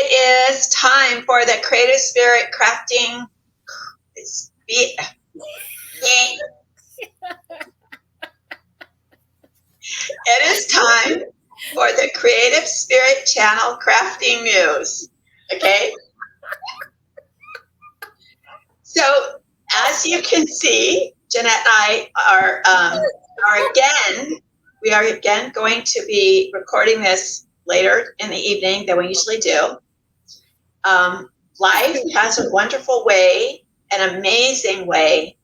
It is time for the Creative Spirit Crafting. It is time for the Creative Spirit Channel Crafting News. Okay? So, as you can see, Jeanette and I we are again going to be recording this later in the evening than we usually do. Life has a wonderful way, an amazing way,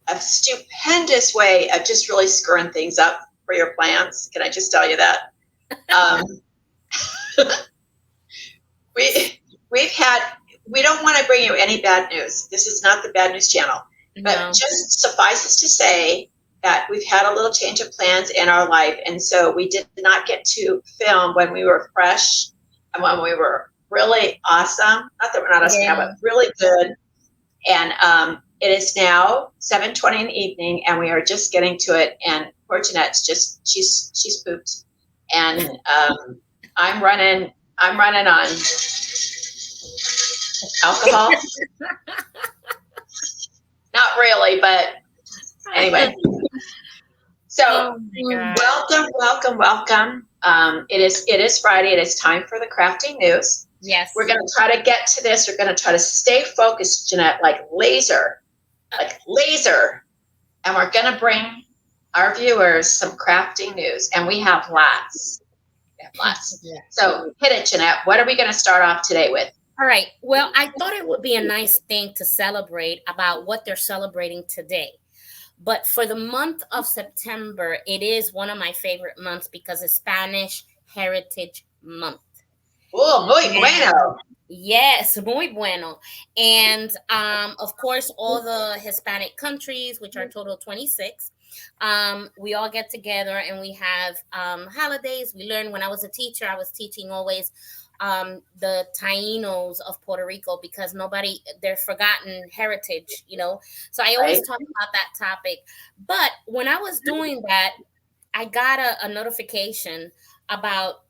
a stupendous way of just really screwing things up for your plans. Can I just tell you that? We don't want to bring you any bad news. This is not the bad news channel. But just suffices to say that we've had a little change of plans in our life. And so we did not get to film when we were fresh and when we were really awesome. Not that we're not awesome now, but really good. And it is now 7:20 in the evening, and we are just getting to it. And poor Jeanette's she's pooped. And I'm running on alcohol. Not really, but anyway. So welcome. It is Friday. It is time for the crafting news. Yes. We're going to try to get to this. We're going to try to stay focused, Jeanette, like laser. And we're going to bring our viewers some crafting news. And we have lots. Yeah. So hit it, Jeanette. What are we going to start off today with? All right. Well, I thought it would be a nice thing to celebrate about what they're celebrating today. But for the month of September, it is one of my favorite months because it's Spanish Heritage Month. Oh, muy bueno. Yes, muy bueno. And of course, all the Hispanic countries, which are total 26, we all get together and we have holidays. We learn. When I was a teacher, I was teaching always the Tainos of Puerto Rico because they're forgotten heritage, So I always talk about that topic. But when I was doing that, I got a notification about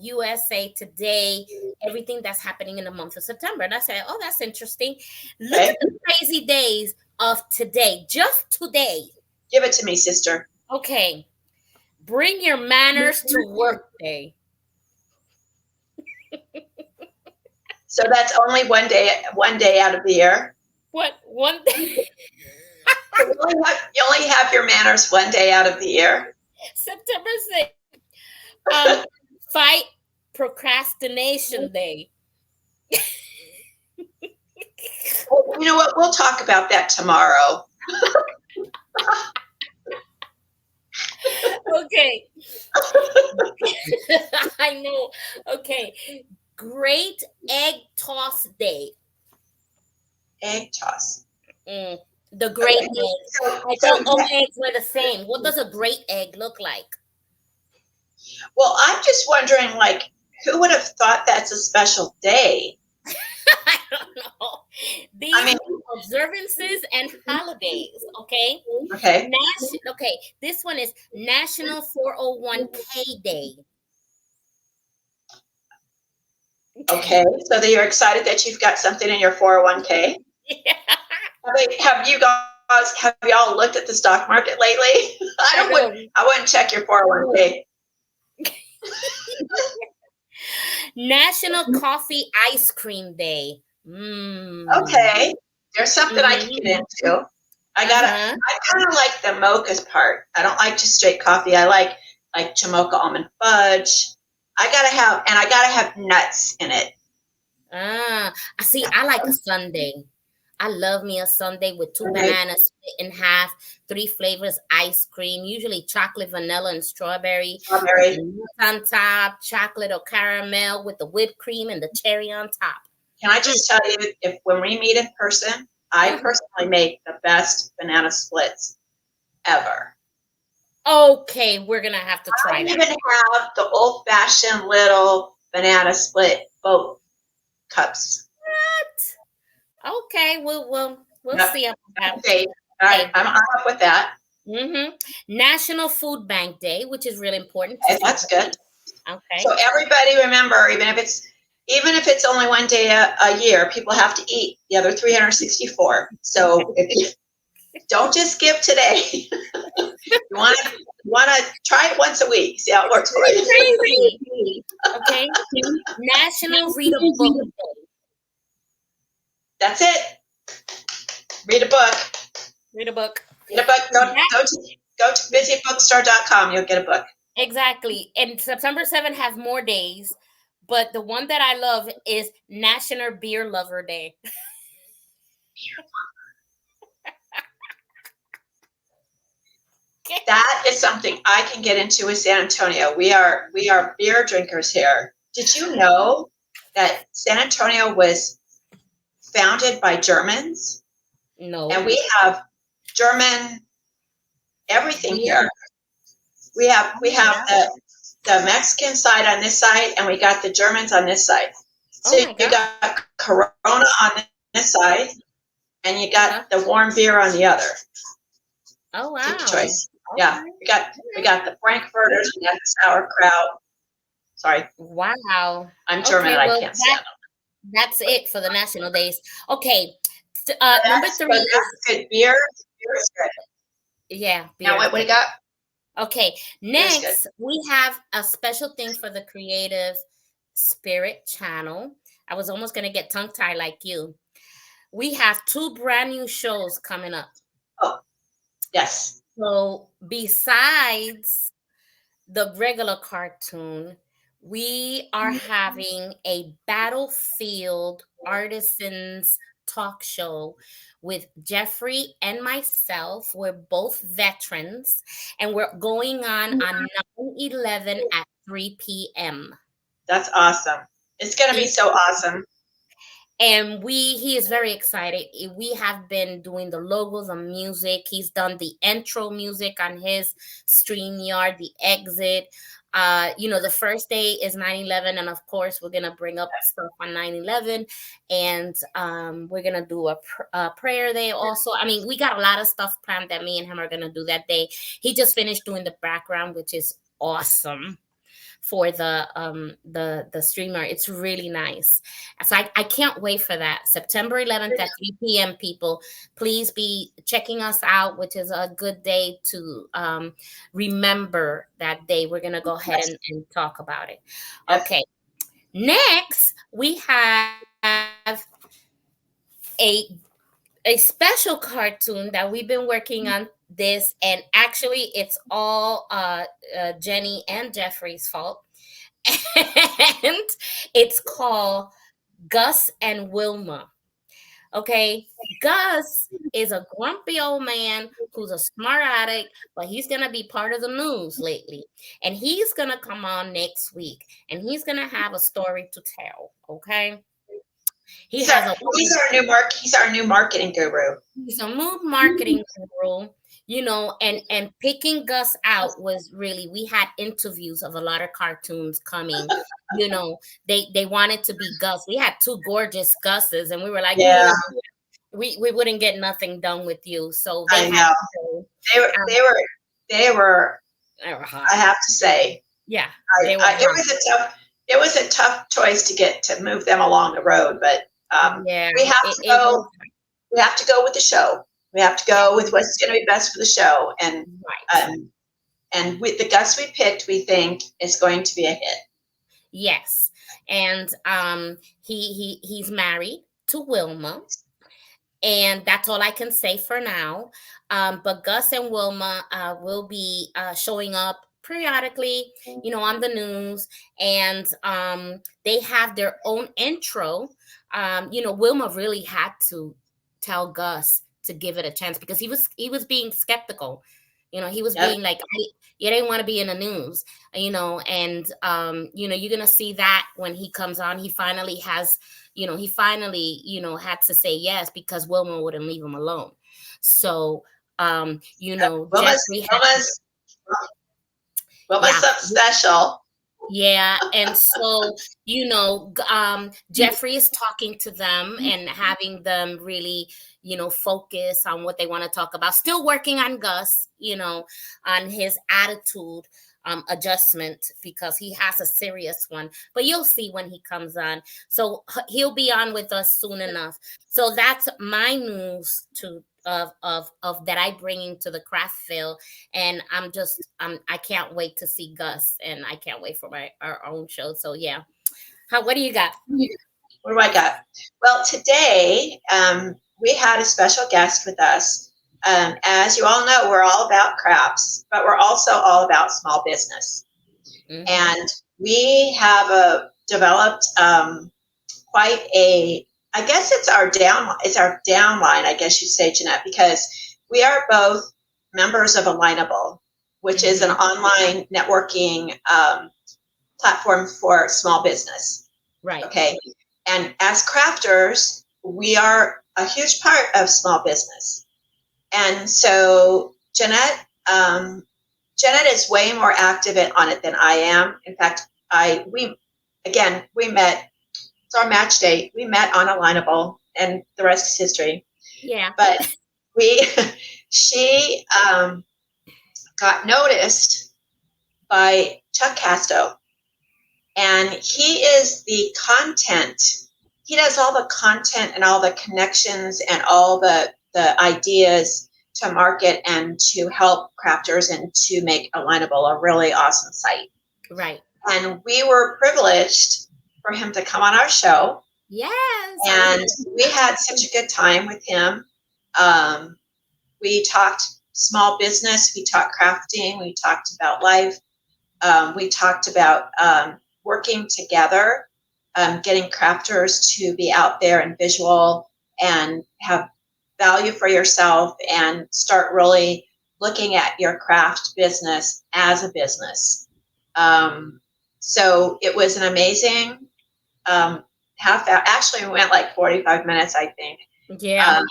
USA Today, everything that's happening in the month of September. And I said, oh, that's interesting. Look at the crazy days of today, just today. Give it to me, sister. Okay. Bring your manners to work day. So that's only one day out of the year? What? One day? You only have your manners one day out of the year? September 6th. Fight Procrastination Day. Well, you know what? We'll talk about that tomorrow. Okay. I know. Okay. Great Egg Toss Day. Egg toss. The great egg. I thought all eggs were the same. What does a great egg look like? Well, I'm just wondering, who would have thought that's a special day? I don't know. These are observances and holidays, okay? Okay. This one is National 401k Day. Okay, so that you're excited that you've got something in your 401k? Yeah. Have y'all looked at the stock market lately? I wouldn't check your 401k. National Coffee Ice Cream Day. Okay, there's something I can get into. I kind of like the mocha part. I don't like just straight coffee. I like Jamocha almond fudge. I gotta have nuts in it. See, I like a sundae. I love me a sundae with 2 bananas split in half, 3 flavors, ice cream, usually chocolate, vanilla, and strawberry. On top, chocolate or caramel with the whipped cream and the cherry on top. Can I just tell you, when we meet in person, I personally make the best banana splits ever. Okay, we're going to have to try that. I even have the old-fashioned little banana split both cups. What? Okay, we'll see about that. Okay. All right, I'm up with that. National Food Bank Day, which is really important. Okay, that's good. Okay. So everybody remember, even if it's even if it's only one day a year, people have to eat the other 364. So don't just give today. You want to try it once a week. See how it works for you. Crazy. Okay. National Read a Book Day. That's it. Read a book. Read a book. Read a book. Go to busybookstore.com. You'll get a book. Exactly. And September 7th has more days, but the one that I love is National Beer Lover Day. That is something I can get into with San Antonio. We are beer drinkers here. Did you know that San Antonio was founded by Germans? No. And we have German everything here. We have the Mexican side on this side, and we got the Germans on this side. So you got Corona on this side, and you got the warm beer on the other. Oh wow! Take your choice. Okay. Yeah, we got the Frankfurters, we got the sauerkraut. Sorry. Wow. I'm German. I can't stand them. That's it for the national days. Okay. Number 3 is good. Beer is good. Yeah. Now what do you got? Okay. Next, we have a special thing for the Creative Spirit channel. I was almost going to get tongue-tied like you. We have 2 brand new shows coming up. Oh, yes. So besides the regular cartoon, we are having a Battlefield Artisans talk show with Jeffrey and myself. We're both veterans, and we're going on 9/11 at 3 p.m. That's awesome. It's going to be so awesome. And he is very excited. We have been doing the logos and music. He's done the intro music on his StreamYard, the exit. The first day is 9/11, and of course, we're gonna bring up stuff on 9/11, and we're gonna do a prayer day also. I mean, we got a lot of stuff planned that me and him are gonna do that day. He just finished doing the background, which is awesome for the streamer. It's really nice. So I can't wait for that. September 11th at 3 p.m. People, please be checking us out, which is a good day to remember that day. We're going to go ahead and talk about it. Okay. Next, we have a special cartoon that we've been working on this, and actually it's all Jenny and Jeffrey's fault. And it's called Gus and Wilma. Okay, Gus is a grumpy old man who's a smart addict, but he's going to be part of the news lately. And he's going to come on next week, and he's going to have a story to tell, okay? He's our new marketing guru. He's a new marketing guru, and picking Gus out was really, we had interviews of a lot of cartoons coming, they wanted to be Gus. We had 2 gorgeous Gus's, and we were like, we wouldn't get nothing done with you. So they were I have to say, it was a tough choice to move them along the road, but we have to go with the show. We have to go with what's going to be best for the show, and with the Gus we picked, we think is going to be a hit. Yes, and he's married to Wilma, and that's all I can say for now. But Gus and Wilma will be showing up periodically, on the news, and they have their own intro. Wilma really had to tell Gus to give it a chance because he was being skeptical. He was being like, you didn't want to be in the news, and you're going to see that when he comes on. He finally has, had to say yes because Wilma wouldn't leave him alone. So, Wilma's something special. Yeah, and so Jeffrey is talking to them and having them really focus on what they want to talk about, still working on Gus, on his attitude adjustment because he has a serious one. But you'll see when he comes on. So he'll be on with us soon enough. So that's my news to of that I bring into the craft field, and I can't wait to see Gus, and I can't wait for our own show. So yeah, what do you got? What do I got? Well, today we had a special guest with us. As you all know, we're all about crafts, but we're also all about small business. Mm-hmm. And we have developed quite a, I guess it's our downline, I guess you'd say, Jeanette, because we are both members of Alignable, which is an online networking platform for small business. Right. Okay. And as crafters, we are a huge part of small business. And so Jeanette is way more active on it than I am. In fact, we met. It's our match date. We met on Alignable, and the rest is history. Yeah. But she got noticed by Chuck Casto, and he is the content. He does all the content and all the connections and all the ideas to market and to help crafters and to make Alignable a really awesome site. Right. And we were privileged for him to come on our show. Yes. And we had such a good time with him. We talked small business, we talked crafting, we talked about life, we talked about working together, getting crafters to be out there and visual and have value for yourself and start really looking at your craft business as a business. So it was an amazing half hour. Actually, we went like 45 minutes, I think. Yeah.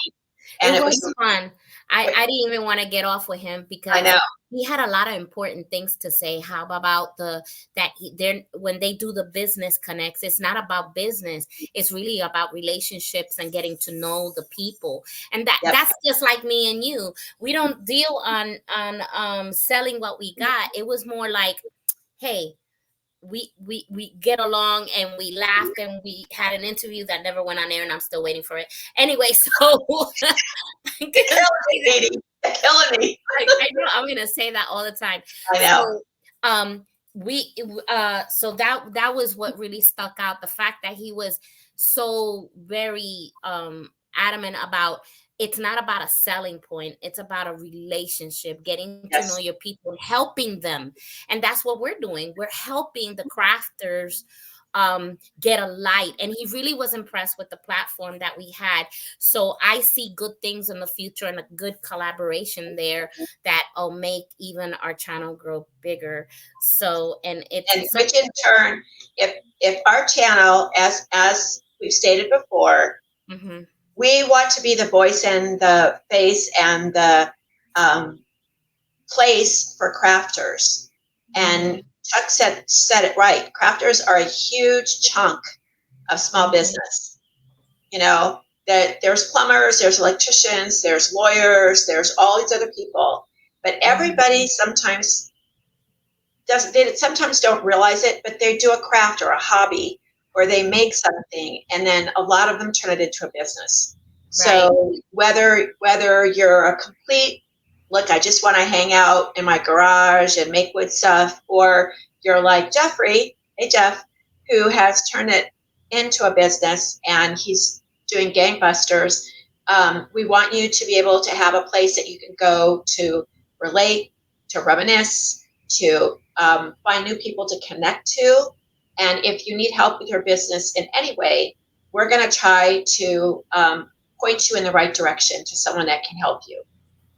And it was fun. I didn't even want to get off with him because I know he had a lot of important things to say. How about when they do the business connects, it's not about business. It's really about relationships and getting to know the people. And that's just like me and you. We don't deal on selling what we got. It was more like, hey, we get along and we laughed and we had an interview that never went on air and I'm still waiting for it. Anyway, so killing me. I know I'm gonna say that all the time. I know. So that was what really stuck out. The fact that he was so very adamant about it's not about a selling point. It's about a relationship, getting to know your people, helping them. And that's what we're doing. We're helping the crafters get a light. And he really was impressed with the platform that we had. So I see good things in the future and a good collaboration there that'll make even our channel grow bigger. So, which in turn, if our channel, as we've stated before, mm-hmm. we want to be the voice and the face and the place for crafters. And Chuck said it right. Crafters are a huge chunk of small business. You know, that there's plumbers, there's electricians, there's lawyers, there's all these other people. But everybody sometimes don't realize it, but they do a craft or a hobby, or they make something, and then a lot of them turn it into a business. Right. So whether you're a complete, look, I just want to hang out in my garage and make wood stuff, or you're like Jeffrey, hey Jeff, who has turned it into a business and he's doing gangbusters. We want you to be able to have a place that you can go to relate, to reminisce, to find new people to connect to. And if you need help with your business in any way, we're going to try to point you in the right direction to someone that can help you,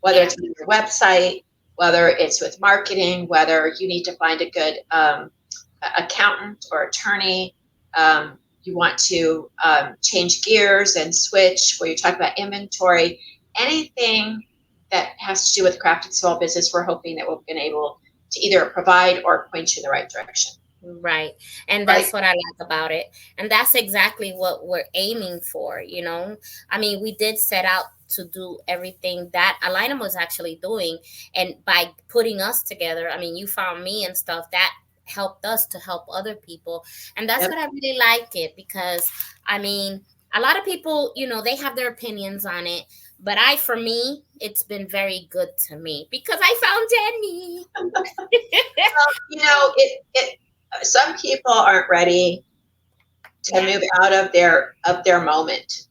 whether it's with your website, whether it's with marketing, whether you need to find a good accountant or attorney, you want to change gears and switch, where you talk about inventory, anything that has to do with crafted small business, we're hoping that we've been able to either provide or point you in the right direction. Right. And that's what I like about it. And that's exactly what we're aiming for, you know. I mean, we did set out to do everything that Alina was actually doing. And by putting us together, I mean, you found me and stuff that helped us to help other people. And that's Yep. what I really like it, because I mean, a lot of people, they have their opinions on it. But for me, it's been very good to me because I found Jenny. Well, some people aren't ready to move out of their moment.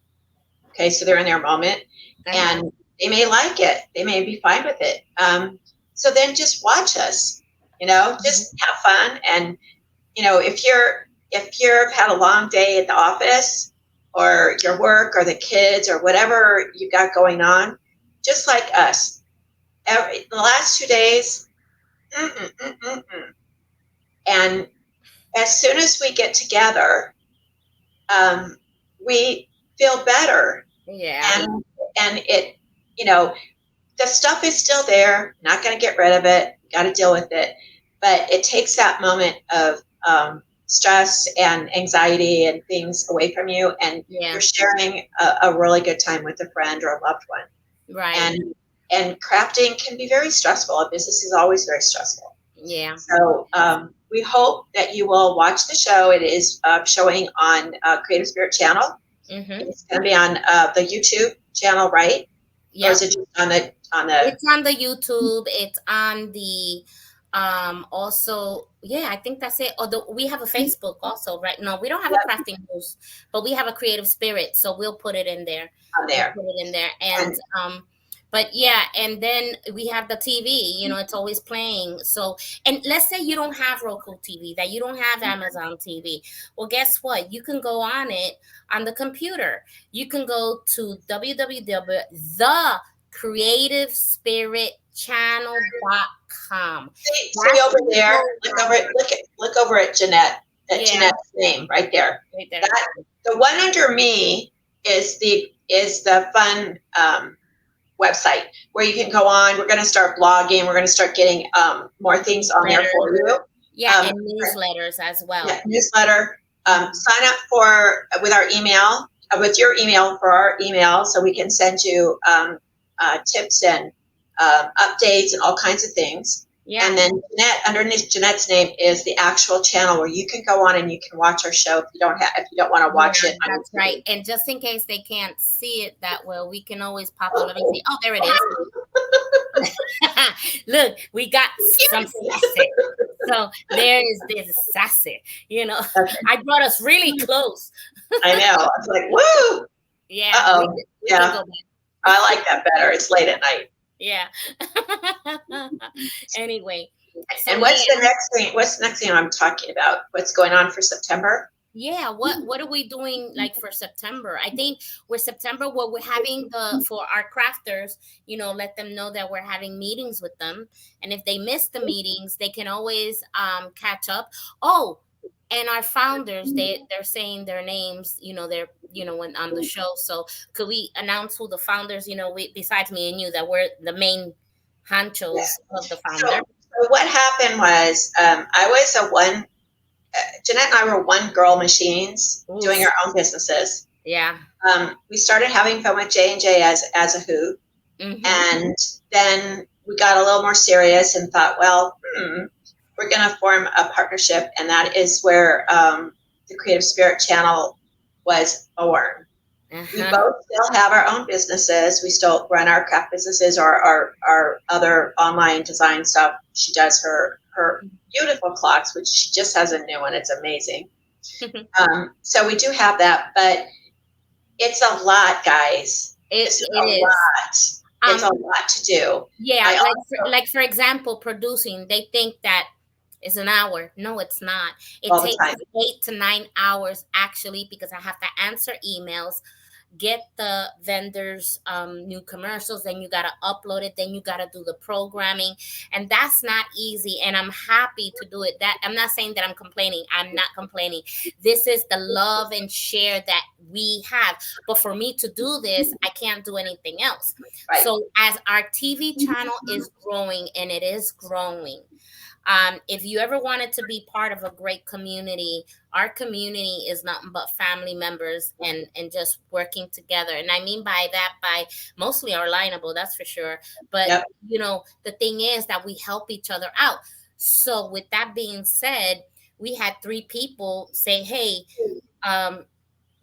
Okay, so they're in their moment, and they may like it. They may be fine with it. So then just watch us. Just have fun. And if you've had a long day at the office, or your work, or the kids, or whatever you got going on, just like us, the last 2 days, and as soon as we get together, we feel better. Yeah. And it, the stuff is still there. Not going to get rid of it. Got to deal with it. But it takes that moment of stress and anxiety and things away from you, and you're sharing a really good time with a friend or a loved one. Right. And crafting can be very stressful. A business is always very stressful. Yeah. So we hope that you will watch the show. It is showing on Creative Spirit Channel. Mm-hmm. It's going to be on the YouTube channel, right? Yeah. Or is it just on the? It's on the YouTube. It's on the also, I think that's it. Although we have a Facebook also, right? No, we don't have a crafting news, but we have a Creative Spirit, so we'll put it in there. We'll put it in there, and but and then we have the TV, it's always playing. So, and let's say you don't have Roku TV, that you don't have Amazon TV. Well, guess what? You can go on it on the computer. You can go to www.thecreativespiritchannel.com. See over there. Look over at Jeanette. Jeanette's name right there. Right there. The one under me is the fun website where you can go on. We're going to start blogging. We're going to start getting more things on there for you. Yeah, and newsletters as well. Yeah, newsletter. Sign up with our email, with your email, for our email, so we can send you tips and updates and all kinds of things. Yeah. And then underneath Jeanette's name is the actual channel where you can go on and you can watch our show if you don't want to watch it. That's right. And just in case they can't see it that well, we can always pop it up and see. Oh, there it is. Look, we got some sassy. So there is this sassy. Okay. I brought us really close. I know. I was like, woo. Yeah. Yeah. I like that better. It's late at night. Yeah. Anyway. And what's the next thing? What's the next thing I'm talking about? What's going on for September? Yeah. What are we doing like for September? I think we're having for our crafters, let them know that we're having meetings with them. And if they miss the meetings, they can always catch up. Oh, and our founders, they're saying their names, they're, when on the show. So could we announce who the founders, besides me and you, that we're the main honchos of the founder? So what happened was, Jeanette and I were one girl machines doing our own businesses. Yeah. We started having fun with J&J as a hoot. Mm-hmm. And then we got a little more serious and thought, well, we're going to form a partnership, and that is where the Creative Spirit Channel was born. Uh-huh. We both still have our own businesses. We still run our craft businesses, or our other online design stuff. She does her beautiful clocks, which she just has a new one. It's amazing. So we do have that, but it's a lot, guys. It is a lot. It's a lot to do. Yeah, for example, producing, they think that is an hour. No, it's not. It takes 8 to 9 hours actually, because I have to answer emails, get the vendors new commercials, then you got to upload it, then you got to do the programming, and that's not easy. And I'm happy to do it. That I'm not saying that I'm complaining. I'm not complaining. This is the love and share that we have. But for me to do this, I can't do anything else. Right. So as our TV channel is growing, and it is growing, If you ever wanted to be part of a great community, our community is nothing but family members and just working together. And I mean by that, by mostly our lineable, that's for sure. But Yep. the thing is that we help each other out. So with that being said, we had 3 people say, hey,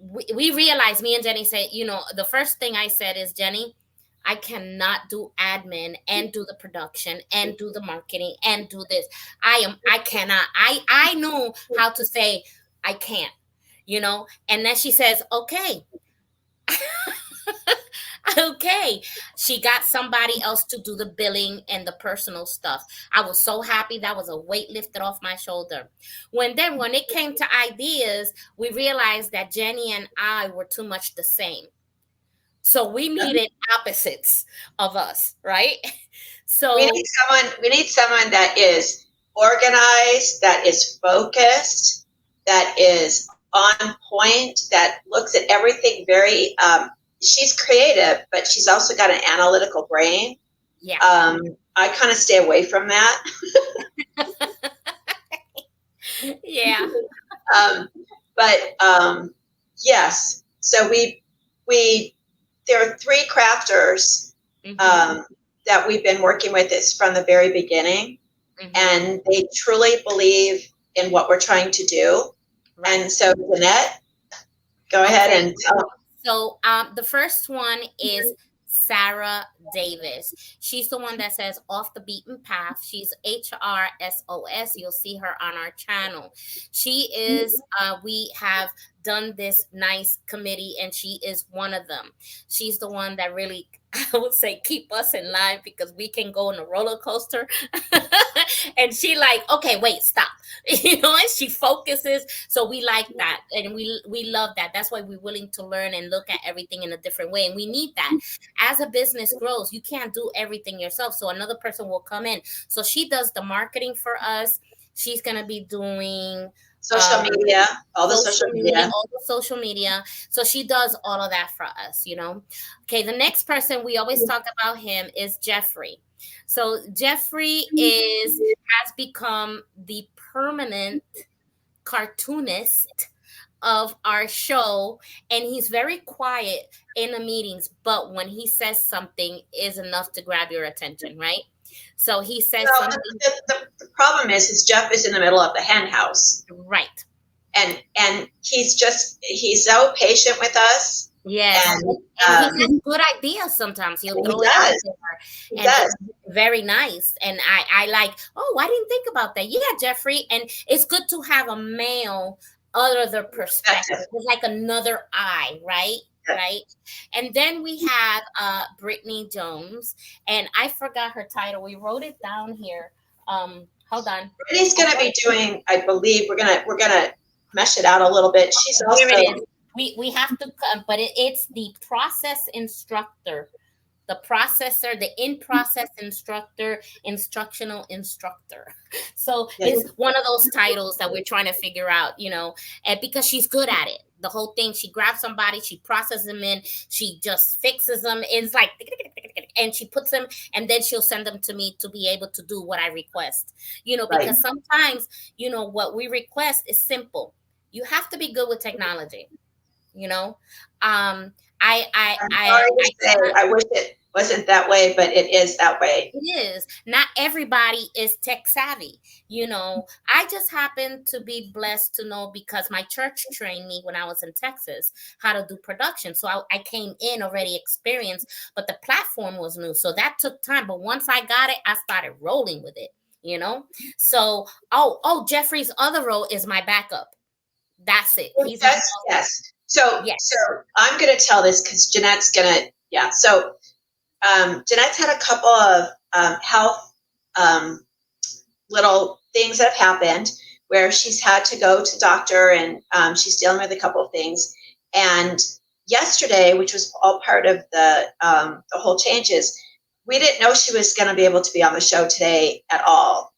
we realized, me and Jenny said, the first thing I said is, Jenny, I cannot do admin and do the production and do the marketing and do this. I cannot. I know how to say I can't. And then she says, okay. Okay. She got somebody else to do the billing and the personal stuff. I was so happy. That was a weight lifted off my shoulder. When it came to ideas, we realized that Jenny and I were too much the same. So we needed opposites of us, right? So we need someone that is organized, that is focused, that is on point, that looks at everything very she's creative, but she's also got an analytical brain. Yeah. I kind of stay away from that. Yeah. But yes, so there are 3 crafters that we've been working with this from the very beginning, and they truly believe in what we're trying to do. Right. And so, Jeanette, go ahead and tell. So the first one is Sarah Davis. She's the one that says Off the Beaten Path. She's HRSOS. You'll see her on our channel. She is, we have done this nice committee, and she is one of them. She's the one that really, I would say, keep us in line, because we can go on a roller coaster. And she like, okay, wait, stop. And she focuses. So we like that. And we love that. That's why we're willing to learn and look at everything in a different way. And we need that. As a business grows, you can't do everything yourself. So another person will come in. So she does the marketing for us. She's going to be doing social media, all the social media. So she does all of that for us, Okay, the next person, we always talk about him, is Jeffrey. So Jeffrey has become the permanent cartoonist of our show, and he's very quiet in the meetings, but when he says something is enough to grab your attention, right? So he says something. The problem is Jeff is in the middle of the hen house. Right. And he's so patient with us. Yes. And he has good ideas sometimes. He'll throw it out there. And it's very nice. And I like, I didn't think about that. Yeah, Jeffrey. And it's good to have a male other perspective. It's like another eye, right? Right. And then we have Brittany Jones, and I forgot her title. We wrote it down here. Hold on. Brittany's going to be doing, I believe, we're gonna mesh it out a little bit. She's also. Here it is. We have to, but it's the process instructor, the processor, the in-process instructor, instructional instructor. So it's one of those titles that we're trying to figure out, and because she's good at it. The whole thing, she grabs somebody, she processes them in, she just fixes them. It's like, and she puts them, and then she'll send them to me to be able to do what I request. Because sometimes, what we request is simple. You have to be good with technology. I wish it wasn't that way, but it is that way. It is. Not everybody is tech savvy. I just happen to be blessed to know, because my church trained me when I was in Texas how to do production. So I came in already experienced, but the platform was new. So that took time. But once I got it, I started rolling with it, So, Jeffrey's other role is my backup. That's it. Yes. So I'm going to tell this because Jeanette's going to, So Jeanette's had a couple of health little things that have happened where she's had to go to doctor, and she's dealing with a couple of things. And yesterday, which was all part of the whole changes, we didn't know she was going to be able to be on the show today at all.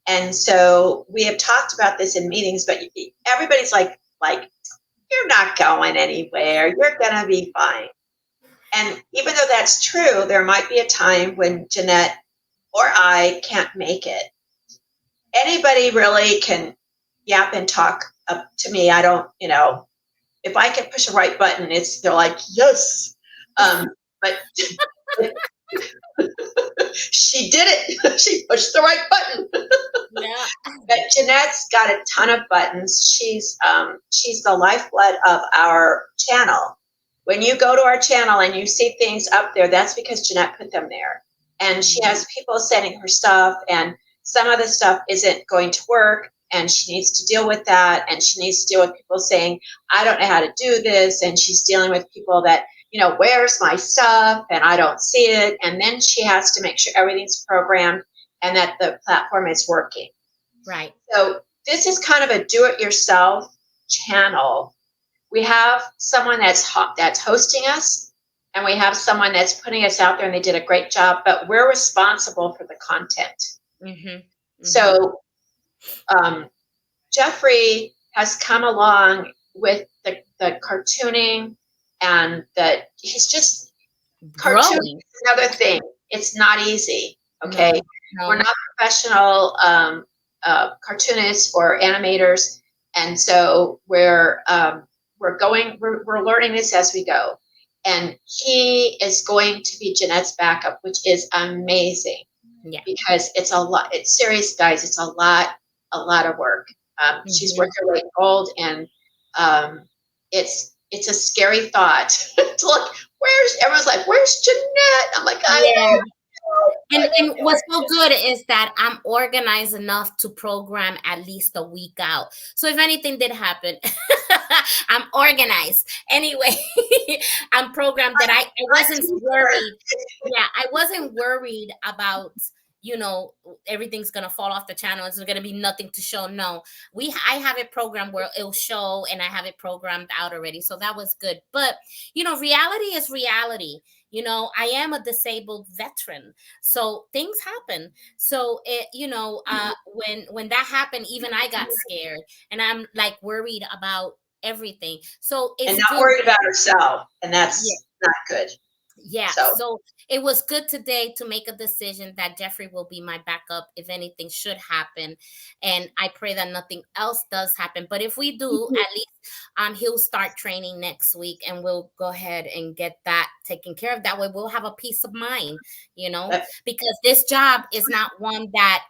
And so we have talked about this in meetings, but everybody's like, you're not going anywhere. You're going to be fine. And even though that's true, there might be a time when Jeanette or I can't make it. anybody really can yap and talk up to me. I don't, if I can push a right button, they're like, yes. But she did it. She pushed the right button. Yeah. But Jeanette's got a ton of buttons. She's the lifeblood of our channel. When you go to our channel and you see things up there, that's because Jeanette put them there. And she has people sending her stuff, and some of the stuff isn't going to work, and she needs to deal with that. And she needs to deal with people saying, I don't know how to do this. And she's dealing with people that, where's my stuff? And I don't see it. And then she has to make sure everything's programmed and that the platform is working. Right. So this is kind of a do-it-yourself channel. We have someone that's hosting us, and we have someone that's putting us out there, and they did a great job, but we're responsible for the content. Mm-hmm. Mm-hmm. So Jeffrey has come along with the cartooning, and he's just cartooning is another thing. It's not easy. Okay. No. We're not professional cartoonists or animators, and so we're learning this as we go. And he is going to be Jeanette's backup, which is amazing. Yeah. Because it's a lot. It's serious, guys. It's a lot of work. She's worth her weight in gold, and it's a scary thought to look. Everyone's like, where's Jeanette? I'm like, I don't know. And what's so good is that I'm organized enough to program at least a week out. So if anything did happen, I'm organized. Anyway, I'm programmed that I wasn't worried. Yeah, I wasn't worried about, everything's going to fall off the channel. It's going to be nothing to show. No, I have it programmed where it'll show, and I have it programmed out already. So that was good. But, reality is reality. I am a disabled veteran, so things happen. So when that happened, even I got scared, and I'm like worried about everything. So it's and not worried about herself, and that's not good. Yeah. So it was good today to make a decision that Jeffrey will be my backup if anything should happen. And I pray that nothing else does happen. But if we do, at least he'll start training next week, and we'll go ahead and get that taken care of. That way we'll have a peace of mind, because this job is not one that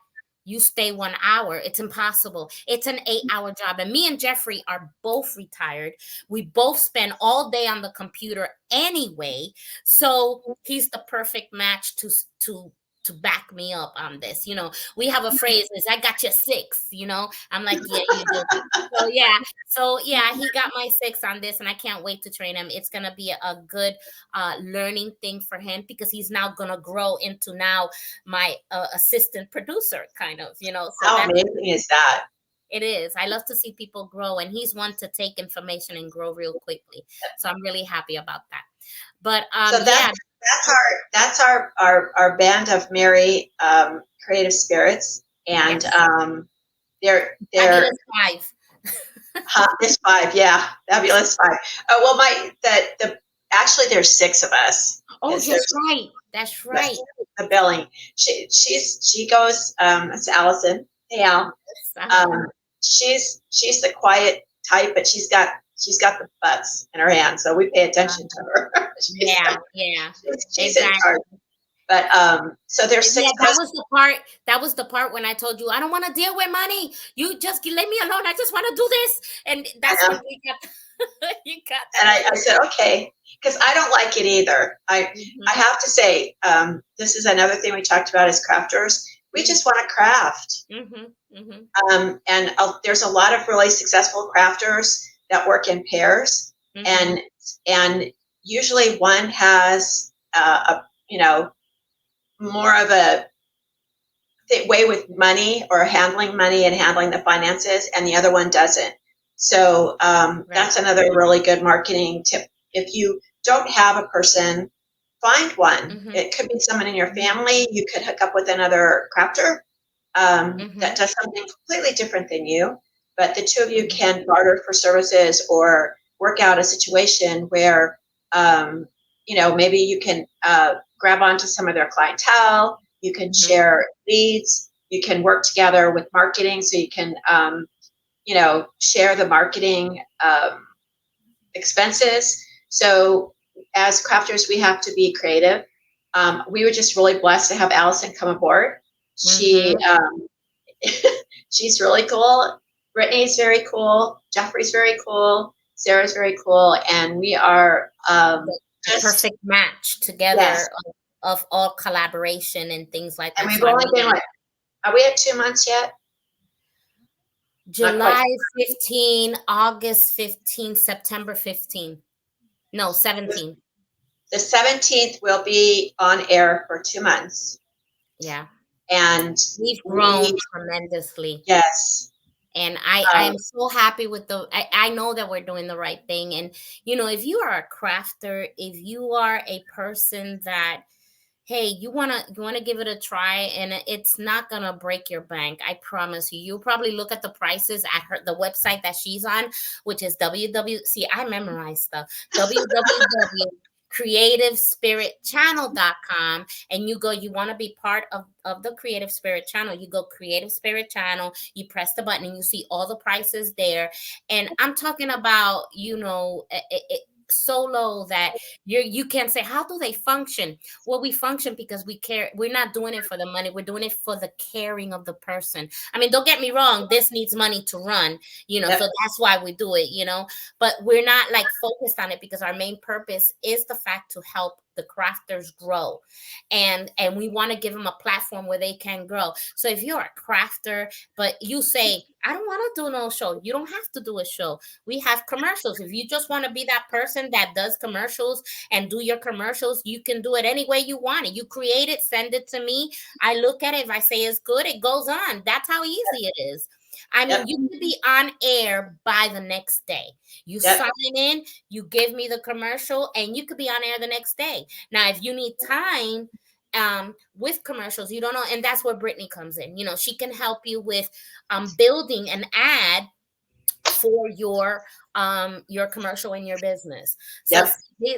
you stay 1 hour. It's impossible. It's an 8-hour job. And me and Jeffrey are both retired. We both spend all day on the computer anyway. So he's the perfect match to back me up on this. We have a phrase is, I got your 6, I'm like, yeah, you do. So he got my 6 on this, and I can't wait to train him. It's going to be a good learning thing for him, because he's now going to grow into now my assistant producer kind of, So how amazing is that? It is. I love to see people grow, and he's one to take information and grow real quickly. So I'm really happy about that. But so that's our band of merry creative spirits, and they're Fabulous 5. This 5, yeah, Fabulous 5. Well, actually there's 6 of us. Oh, that's right. The billing. She goes. It's Allison. Hey, Al. She's the quiet type, but she's got the butts in her hand, so we pay attention to her. She's exactly. In charge. But so there's 6. That was the part when I told you I don't want to deal with money. You just leave me alone. I just want to do this, and that's when we got. You got that. And I said okay, because I don't like it either. I have to say, this is another thing we talked about as crafters. We just want to craft. And there's a lot of really successful crafters that work in pairs, and usually one has more of a way with money, or handling money and handling the finances, and the other one doesn't. So that's another really good marketing tip. If you don't have a person, find one. It could be someone in your family. You could hook up with another crafter that does something completely different than you, but the two of you can barter for services, or work out a situation where maybe you can grab onto some of their clientele. You can share leads. You can work together with marketing, so you can, share the marketing expenses. So as crafters, we have to be creative. We were just really blessed to have Allison come aboard. She she's really cool. Brittany's very cool. Jeffrey's very cool. Sarah's very cool, and we are the perfect match together. Yes. Of all collaboration and things like that. And we've only been are we at 2 months yet? July 15, August 15, September 15. No, 17. The 17th will be on air for 2 months. Yeah. And we've grown tremendously. Yes. And I'm so happy with I know that we're doing the right thing. And, if you are a crafter, if you are a person that, hey, you wanna give it a try, and it's not gonna break your bank. I promise you. You'll probably look at the prices at the website that she's on, which is See, I memorize stuff. www.creativespiritchannel.com, and you want to be part of the Creative Spirit Channel. You go Creative Spirit Channel, you press the button, and you see all the prices there. And I'm talking about, so low that you can't say, how do they function? Well, we function because we care. We're not doing it for the money. We're doing it for the caring of the person. I mean, don't get me wrong, this needs money to run, so that's why we do it, but we're not like focused on it, because our main purpose is the fact to help the crafters grow, and we want to give them a platform where they can grow. So if you're a crafter, but you say, I don't want to do no show, you don't have to do a show. We have commercials. If you just want to be that person that does commercials and do your commercials, you can do it any way you want it. You create it, send it to me. I look at it. If I say it's good, it goes on. That's how easy it is. I mean, you can be on air by the next day. You sign in, you give me the commercial, and you could be on air the next day. Now, if you need time with commercials, you don't know, and that's where Brittany comes in. She can help you with building an ad for your commercial in your business. So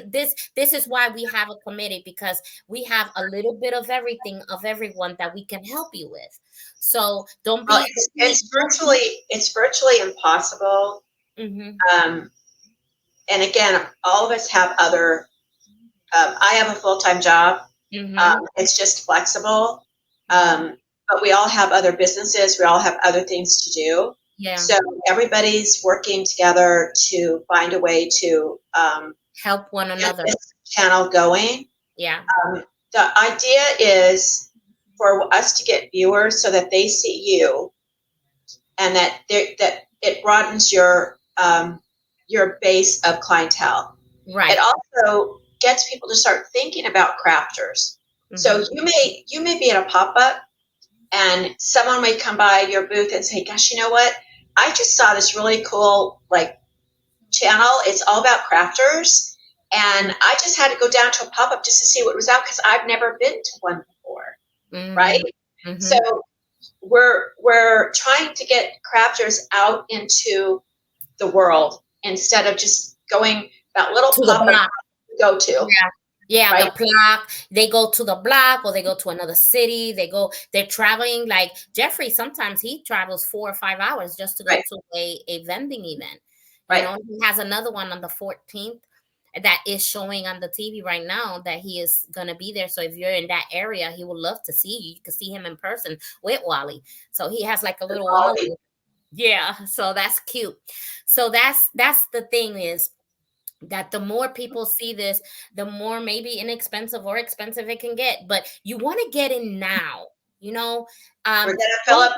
this is why we have a committee, because we have a little bit of everything, of everyone that we can help you with. So don't be. It's virtually impossible. And again, all of us have other. I have a full-time job. It's just flexible. But we all have other businesses. We all have other things to do. Yeah. So everybody's working together to find a way to help one another. Get this channel going. Yeah. The idea is for us to get viewers so that they see you, and that it broadens your base of clientele. Right. It also gets people to start thinking about crafters. So you may be at a pop-up, and someone may come by your booth and say, gosh, you know what? I just saw this really cool channel. It's all about crafters. And I just had to go down to a pop-up just to see what was out, because I've never been to one before. Right? So we're trying to get crafters out into the world instead of just going that little pop-up to go to. Yeah, right? The block. They go to the block, or they go to another city. They're traveling. Like Jeffrey, sometimes he travels 4 or 5 hours just to go to a vending event. Right. He has another one on the 14th that is showing on the TV right now that he is going to be there. So if you're in that area, he would love to see you. You can see him in person with Wally. So he has like a little Wally. Yeah. So that's cute. So that's the thing, is that the more people see this, the more maybe inexpensive or expensive it can get. But you want to get in now. We're gonna fill up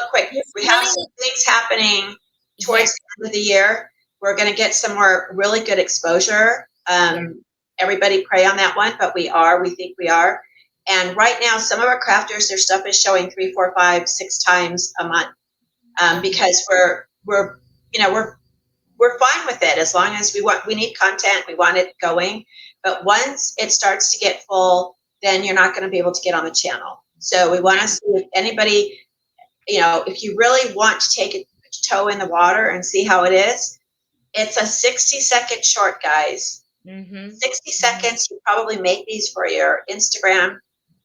quick. We have some things happening towards the end of the year. We're gonna get some more really good exposure. Everybody pray on that one, but we think we are. And right now, some of our crafters, their stuff is showing 3, 4, 5, 6 times a month, because we're fine with it, as long as we need content, we want it going. But once it starts to get full, then you're not going to be able to get on the channel. So we want to see if anybody, if you really want to take a toe in the water and see how it is, it's a 60-second short, guys. 60 seconds. You probably make these for your Instagram,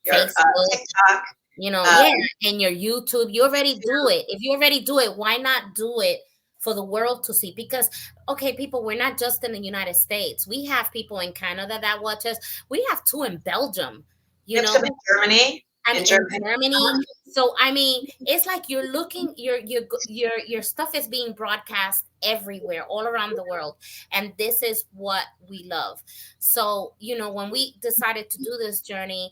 your TikTok. Yeah, and your YouTube, you already do it. If you already do it, why not do it for the world to see? Because, okay, people, we're not just in the United States. We have people in Canada that watch us. We have two in Belgium, We have some in Germany. and in Germany. So I mean, it's like you're looking, your stuff is being broadcast everywhere, all around the world, and this is what we love. So when we decided to do this journey,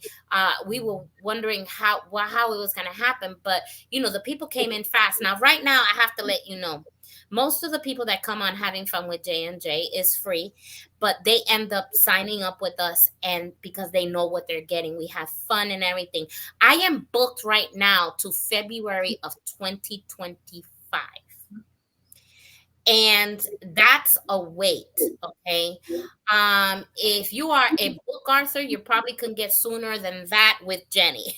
we were wondering how it was going to happen, but the people came in fast. Now, right now, I have to let you know, most of the people that come on Having Fun with J&J is free, but they end up signing up with us, and because they know what they're getting, we have fun and everything. I am booked right now to February of 2025. And that's a wait, okay? If you are a book author, you probably can get sooner than that with Jenny.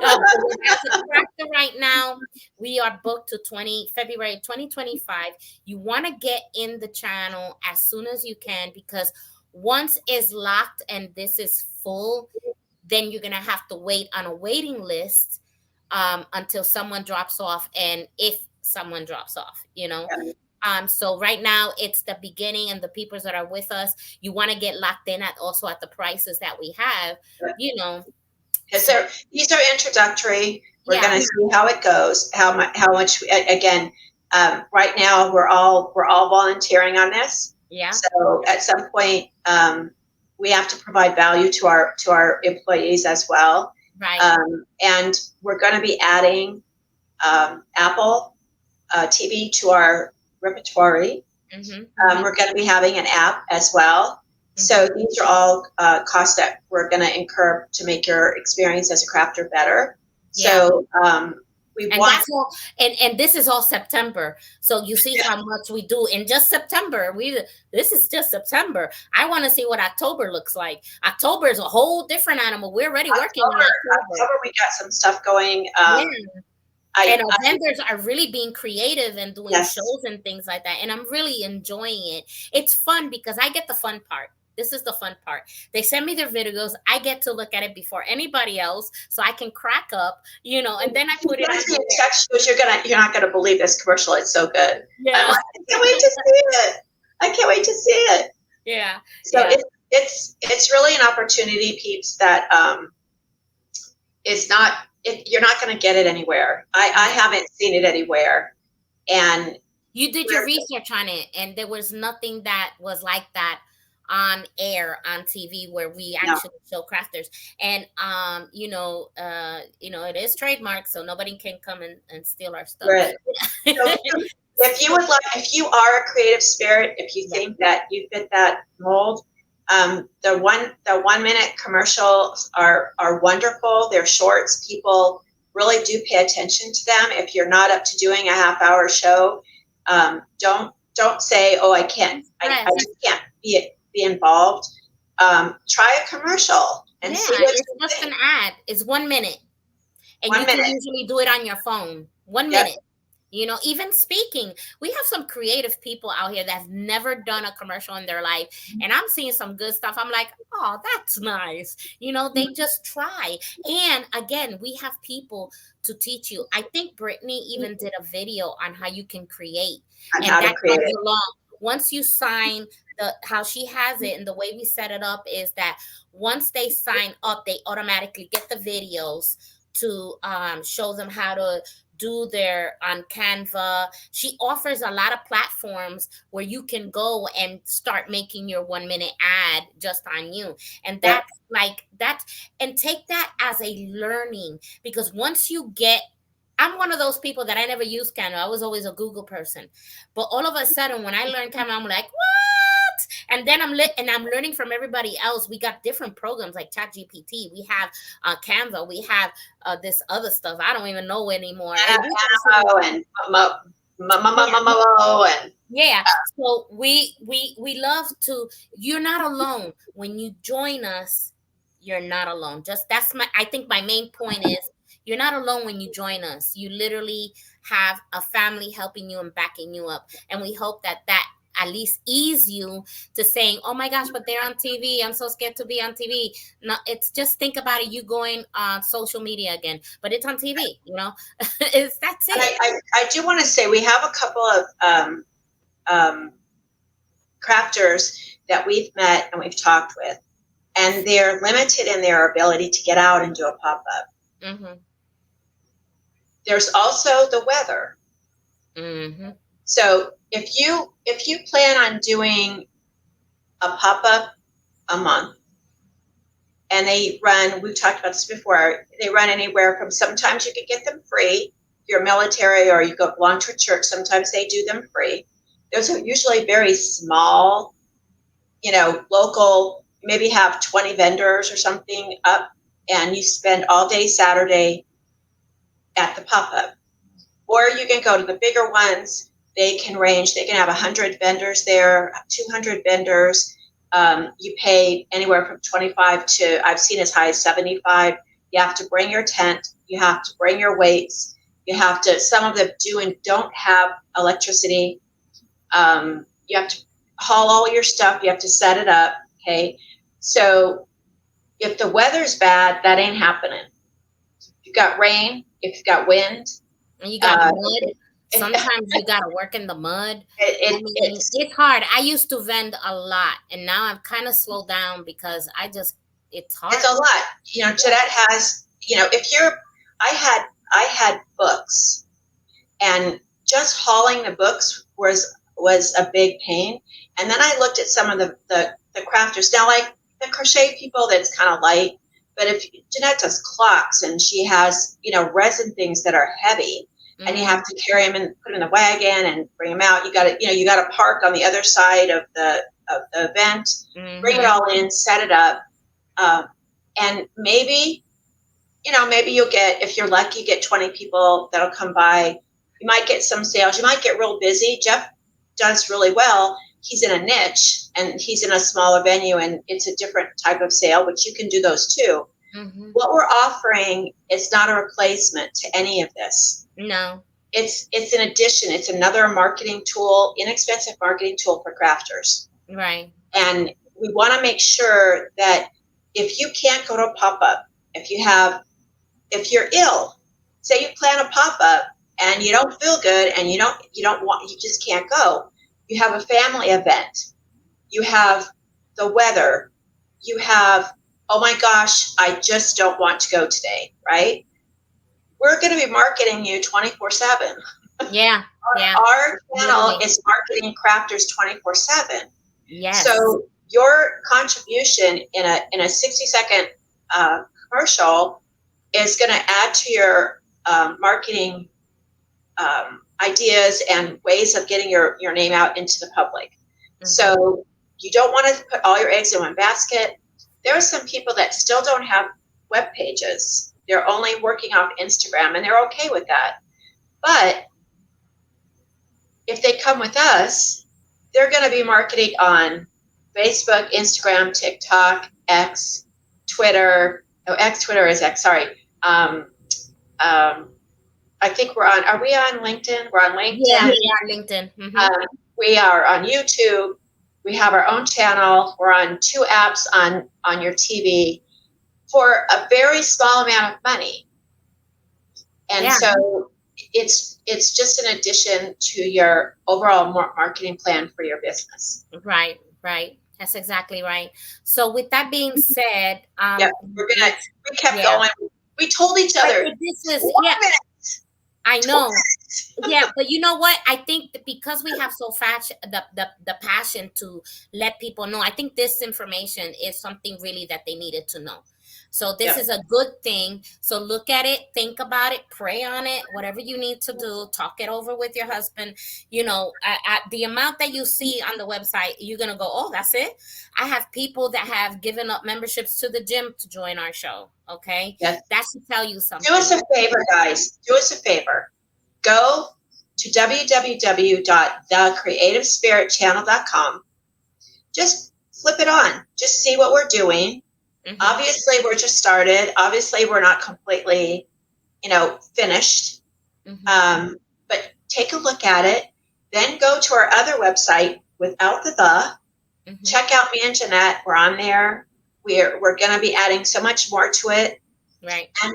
As a director right now, we are booked to February 2025. You want to get in the channel as soon as you can, because once it's locked and this is full, then you're going to have to wait on a waiting list until someone drops off, and if someone drops off. So right now it's the beginning, and the people that are with us, you want to get locked in at the prices that we have, because these are introductory. We're going to see how it goes, how much. Again, right now we're all volunteering on this. Yeah. So at some point, we have to provide value to our employees as well. Right. And we're going to be adding Apple TV to our repertory. Mm-hmm. We're going to be having an app as well. Mm-hmm. So these are all costs that we're going to incur to make your experience as a crafter better. Yeah. So and this is all September. So you see how much we do in just September. This is just September. I want to see what October looks like. October is a whole different animal. We're already working on October. We got some stuff going. And our vendors are really being creative and doing shows and things like that. And I'm really enjoying it. It's fun because I get the fun part. This is the fun part. They send me their videos. I get to look at it before anybody else, so I can crack up, and then I put it on. You're not gonna believe this commercial. It's so good. Yeah. I can't wait to see it. I can't wait to see it. Yeah. So it's really an opportunity, peeps, that is not. You're not going to get it anywhere. I haven't seen it anywhere. And you did your research on it, and there was nothing that was like that on air on TV where we actually show crafters. And it is trademarked, so nobody can come and steal our stuff. Right. So if you are a creative spirit, if you think that you fit that mold, the 1 minute commercials are wonderful. They're shorts. People really do pay attention to them. If you're not up to doing a half-hour show, don't say, "Oh, I can't. I just can't be involved." Try a commercial and see what it's just an ad. It's 1 minute, and you can usually do it on your phone. 1 minute. Even speaking, we have some creative people out here that have never done a commercial in their life. And I'm seeing some good stuff. I'm like, oh, that's nice. They just try. And again, we have people to teach you. I think Brittany even did a video on how you can create. And that's long. Once you sign, how she has it and the way we set it up is that once they sign up, they automatically get the videos to show them how to do their on Canva. She offers a lot of platforms where you can go and start making your 1 minute ad just on you. And that's and take that as a learning, because once you I'm one of those people that I never used Canva. I was always a Google person. But all of a sudden, when I learned Canva, I'm like, what? And then I'm learning from everybody else. We got different programs like ChatGPT. We have Canva. We have this other stuff. I don't even know anymore. Yeah. So we love to. You're not alone when you join us. You're not alone. I think my main point is, you're not alone when you join us. You literally have a family helping you and backing you up. And we hope that at least ease you to saying, oh my gosh, but they're on TV. I'm so scared to be on TV. No, it's just think about it. You going on social media again, but it's on TV, that's And it. I do want to say we have a couple of crafters that we've met and we've talked with, and they're limited in their ability to get out and do a pop-up. Mm-hmm. There's also the weather. Mm-hmm. So if you plan on doing a pop-up a month, and they run, we've talked about this before, they run anywhere from, sometimes you can get them free, if you're military or you belong to a church, sometimes they do them free. Those are usually very small, local, maybe have 20 vendors or something up, and you spend all day Saturday at the pop-up. Or you can go to the bigger ones. They can have 100 vendors there, 200 vendors. You pay anywhere from 25 to, I've seen as high as 75. You have to bring your tent. You have to bring your weights. Some of them do and don't have electricity. You have to haul all your stuff. You have to set it up. Okay. So if the weather's bad, that ain't happening. If you've got rain, if you've got wind, and you got mud. Sometimes you gotta work in the mud. It's hard. I used to vend a lot, and now I've kind of slowed down because it's hard. It's a lot. Jeanette has. I had books, and just hauling the books was a big pain. And then I looked at some of the crafters. Now, like the crochet people, that's kind of light. But if Jeanette does clocks, and she has resin things that are heavy. Mm-hmm. And you have to carry them and put them in the wagon and bring them out. You got to park on the other side of the event, mm-hmm. Bring it all in, set it up, and maybe you'll get, if you're lucky, get 20 people that'll come by. You might get some sales. You might get real busy. Jeff does really well. He's in a niche and he's in a smaller venue, and it's a different type of sale, which you can do those too. Mm-hmm. What we're offering is not a replacement to any of this. No. It's an addition. It's another marketing tool, inexpensive marketing tool for crafters. Right. And we want to make sure that if you can't go to a pop-up, if you're ill, say you plan a pop-up and you don't feel good and you just can't go. You have a family event. You have the weather. You have, oh my gosh, I just don't want to go today, right? We're going to be marketing you 24/7. Yeah. Our channel is marketing crafters 24/7. Yes. So your contribution in a 60-second commercial is going to add to your marketing ideas and ways of getting your name out into the public. Mm-hmm. So you don't want to put all your eggs in one basket. There are some people that still don't have web pages. They're only working off Instagram, and they're okay with that. But if they come with us, they're going to be marketing on Facebook, Instagram, TikTok, X, Twitter. Oh, Twitter is X, sorry. I think are we on LinkedIn? We're on LinkedIn. Yeah, we are on LinkedIn. Mm-hmm. We are on YouTube. We have our own channel. We're on 2 apps on your TV for a very small amount of money. And so it's just an addition to your overall marketing plan for your business. Right. That's exactly right. So with that being said, we kept going. We told each other, this is, I know. Yeah, but you know what? I think that because we have the passion to let people know, I think this information is something really that they needed to know. So this is a good thing. So look at it, think about it, pray on it, whatever you need to do, talk it over with your husband. At the amount that you see on the website, you're going to go, oh, that's it. I have people that have given up memberships to the gym to join our show. Okay. Yes. That should tell you something. Do us a favor, guys. Do us a favor. Go to www.thecreativespiritchannel.com. Just flip it on. Just see what we're doing. Mm-hmm. Obviously, we're just started. Obviously, we're not completely, finished. Mm-hmm. But take a look at it. Then go to our other website, without the. Mm-hmm. Check out me and Jeanette. We're on there. We're going to be adding so much more to it. Right. And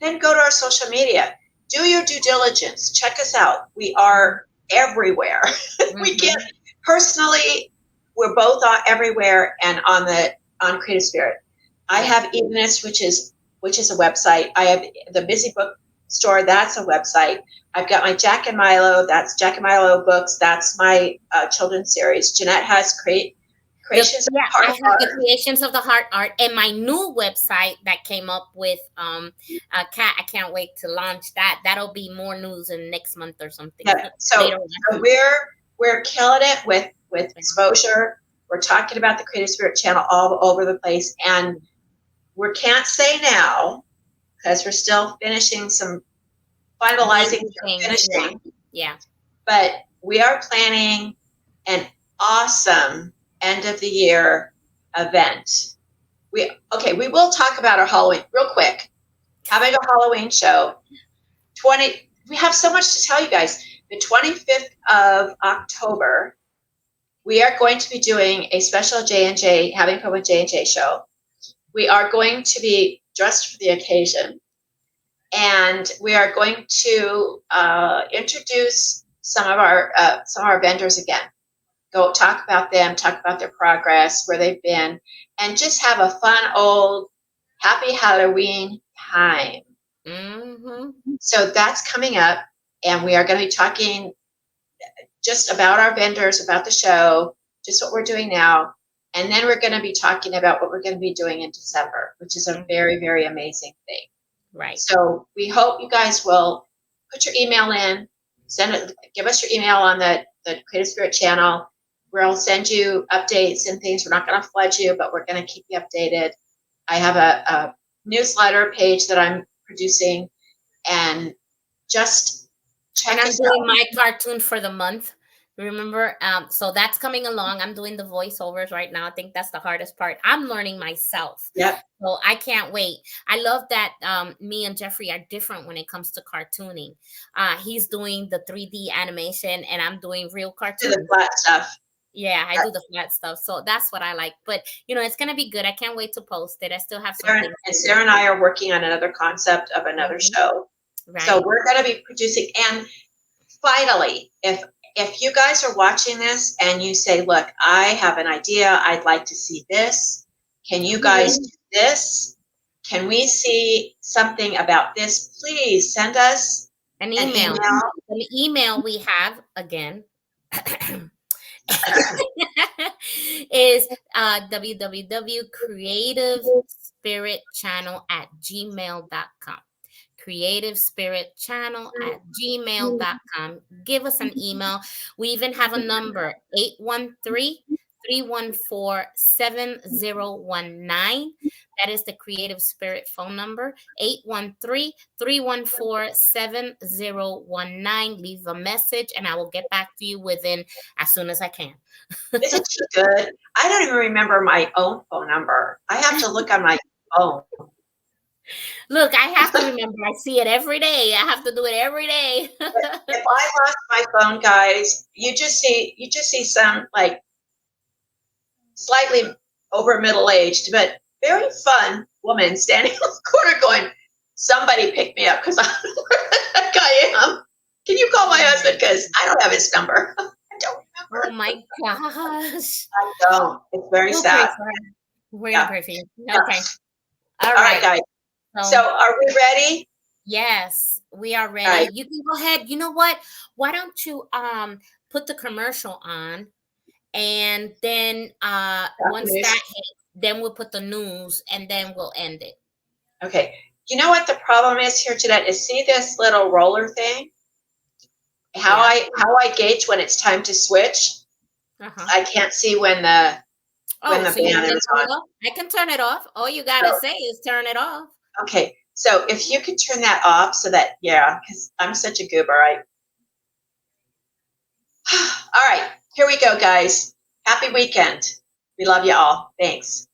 then go to our social media. Do your due diligence. Check us out. We are everywhere. Mm-hmm. We can't personally. We're both everywhere and on Creative Spirit. I have Evenist, which is a website. I have the Busy Book Store. That's a website. I've got my Jack and Milo. That's Jack and Milo books. That's my children's series. Jeanette has Creations of the Heart I have Art. the Creations of the Heart Art, and my new website that came up with Kat. I can't wait to launch that. That'll be more news in next month or something. Yeah. So we're killing it with exposure. We're talking about the Creative Spirit channel all over the place, and we can't say now because we're still finishing finalizing. Yeah. But we are planning an awesome end of the year event. We will talk about our Halloween real quick. Having a Halloween show. We have so much to tell you guys. The 25th of October, we are going to be doing a special J&J, Having Fun with J&J show. We are going to be dressed for the occasion, and we are going to introduce some of our vendors again. Go talk about them, talk about their progress, where they've been, and just have a fun old happy Halloween time. Mm-hmm. So that's coming up, and we are going to be talking just about our vendors, about the show, just what we're doing now. And then we're going to be talking about what we're going to be doing in December, which is a very, very amazing thing. Right. So we hope you guys will put your email in, give us your email on the Creative Spirit channel. We'll send you updates and things. We're not going to flood you, but we're going to keep you updated. I have a newsletter page that I'm producing, and just check us out. I'm doing my cartoon for the month. Remember, so that's coming along. I'm doing the voiceovers right now. I think that's the hardest part. I'm learning myself. Yep. So I can't wait. I love that me and Jeffrey are different when it comes to cartooning. He's doing the 3D animation, and I'm doing real cartoons. The flat stuff. Yeah, I do the flat stuff. So that's what I like. But, it's going to be good. I can't wait to post it. I still have something. And Sarah and I are working on another concept of another show. Right. So we're going to be producing. And finally, if you guys are watching this and you say, look, I have an idea, I'd like to see this. Can you guys do this? Can we see something about this? Please send us an email. An email we have, again, is www.creativespiritchannel@gmail.com. creativespiritchannel@gmail.com. Give us an email. We even have a number, 813-314-7019. That is the Creative Spirit phone number, 813-314-7019. Leave a message, and I will get back to you as soon as I can. Isn't she good? I don't even remember my own phone number. I have to look on my phone. Look, I have to remember. I see it every day. I have to do it every day. If I lost my phone, guys, you just see some like slightly over middle-aged, but very fun woman standing in the corner going, somebody pick me up because I don't know where the heck I am. Can you call my husband? Because I don't have his number. I don't remember. Oh my gosh. I don't. It's very sad. We're going to pray for you. Okay. All right, guys. So are we ready? Yes, we are ready. Right. You can go ahead. You know what? Why don't you put the commercial on, and then once that hits, then we'll put the news, and then we'll end it. Okay. You know what the problem is here, Jeanette, is see this little roller thing? How I gauge when it's time to switch. I can't see when the banner is on. I can turn it off. All you gotta say is turn it off. Okay. So if you could turn that off so that, because I'm such a goober. All right. Here we go, guys. Happy weekend. We love you all. Thanks.